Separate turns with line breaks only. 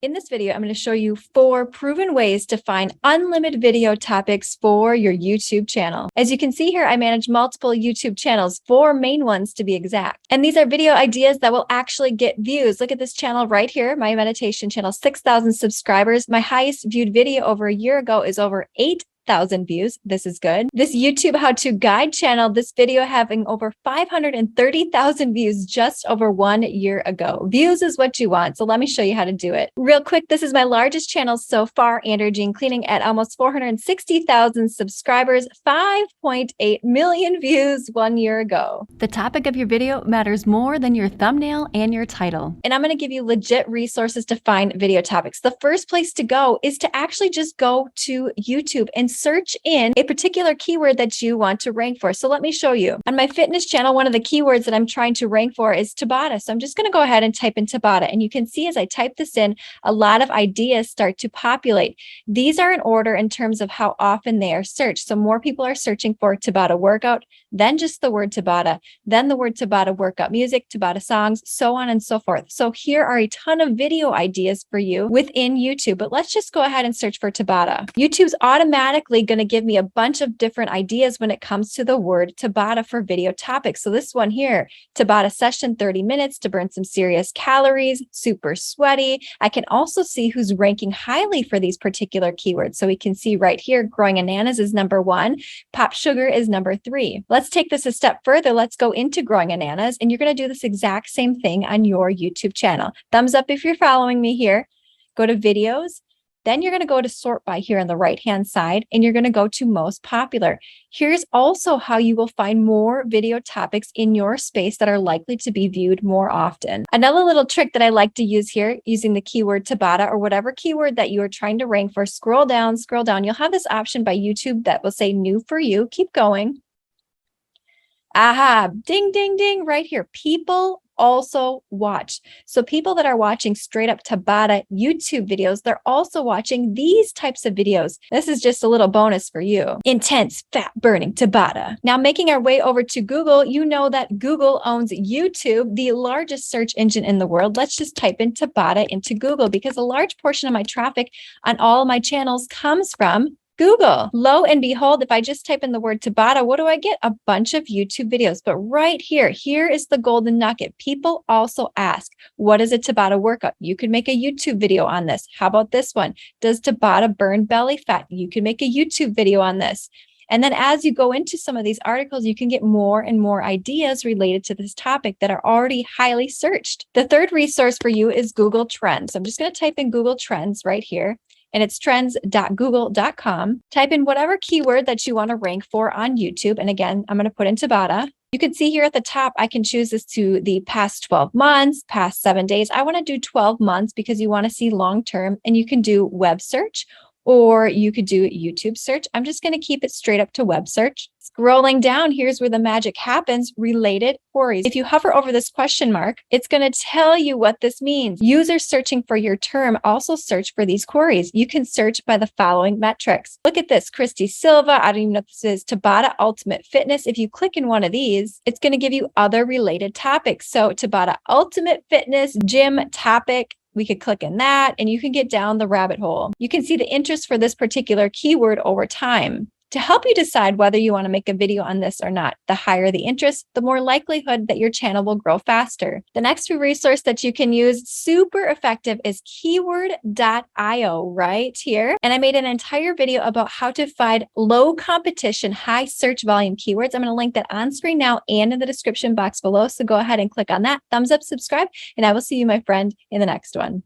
In this video, I'm going to show you 4 proven ways to find unlimited video topics for your YouTube channel. As you can see here, I manage multiple YouTube channels, 4 main ones to be exact. And these are video ideas that will actually get views. Look at this channel right here, my meditation channel, 6,000 subscribers. My highest viewed video over a year ago is over 8,000 views. This is good. This YouTube how-to guide channel, this video having over 530,000 views just over 1 year ago. Views is what you want, so let me show you how to do it. Real quick, this is my largest channel so far, Andrea Jean Cleaning, at almost 460,000 subscribers, 5.8 million views 1 year ago. The topic of your video matters more than your thumbnail and your title. And I'm going to give you legit resources to find video topics. The first place to go is to actually just go to YouTube and search in a particular keyword that you want to rank for. So let me show you. On my fitness channel, one of the keywords that I'm trying to rank for is Tabata. So I'm just going to go ahead and type in Tabata. And you can see as I type this in, a lot of ideas start to populate. These are in order in terms of how often they are searched. So more people are searching for Tabata workout than just the word Tabata, then the word Tabata workout music, Tabata songs, so on and so forth. So here are a ton of video ideas for you within YouTube, but let's just go ahead and search for Tabata. YouTube's automatically going to give me a bunch of different ideas when it comes to the word Tabata for video topics. So this one here, Tabata session, 30 minutes to burn some serious calories, super sweaty. I can also see who's ranking highly for these particular keywords. So we can see right here, growing bananas is number 1, pop sugar is number 3. Let's take this a step further. Let's go into growing bananas, and you're going to do this exact same thing on your YouTube channel. Thumbs up if you're following me here. Go to videos. Then you're going to go to sort by here on the right-hand side, and you're going to go to most popular. Here's also how you will find more video topics in your space that are likely to be viewed more often. Another little trick that I like to use here, using the keyword Tabata or whatever keyword that you are trying to rank for, scroll down. You'll have this option by YouTube that will say new for you. Keep going. Aha, ding, ding, ding, right here. People also watch. So people that are watching straight up Tabata YouTube videos, they're also watching these types of videos. This is just a little bonus for you. Intense fat burning Tabata. Now making our way over to Google, you know that Google owns YouTube, the largest search engine in the world. Let's just type in Tabata into Google because a large portion of my traffic on all of my channels comes from Google. Lo and behold, if I just type in the word Tabata, what do I get? A bunch of YouTube videos. But right here is the golden nugget. People also ask, what is a Tabata workout? You could make a YouTube video on this. How about this one? Does Tabata burn belly fat? You can make a YouTube video on this. And then as you go into some of these articles, you can get more and more ideas related to this topic that are already highly searched. The third resource for you is Google Trends. I'm just going to type in Google Trends right here. And it's trends.google.com. Type in whatever keyword that you want to rank for on YouTube. And again, I'm going to put in Tabata. You can see here at the top, I can choose this to the past 12 months, past 7 days. I want to do 12 months because you want to see long-term, and you can do web search or you could do YouTube search. I'm just going to keep it straight up to web search. Scrolling down, here's where the magic happens, related queries. If you hover over this question mark, it's going to tell you what this means. Users searching for your term also search for these queries. You can search by the following metrics. Look at this, Christy Silva. I don't even know if this is Tabata Ultimate Fitness. If you click in one of these, it's going to give you other related topics. So Tabata Ultimate Fitness, gym topic. We could click in that and you can get down the rabbit hole. You can see the interest for this particular keyword over time. To help you decide whether you want to make a video on this or not, the higher the interest, the more likelihood that your channel will grow faster. The next resource that you can use, super effective, is keyword.io right here. And I made an entire video about how to find low competition, high search volume keywords. I'm going to link that on screen now and in the description box below. So go ahead and click on that. Thumbs up, subscribe, and I will see you, my friend, in the next one.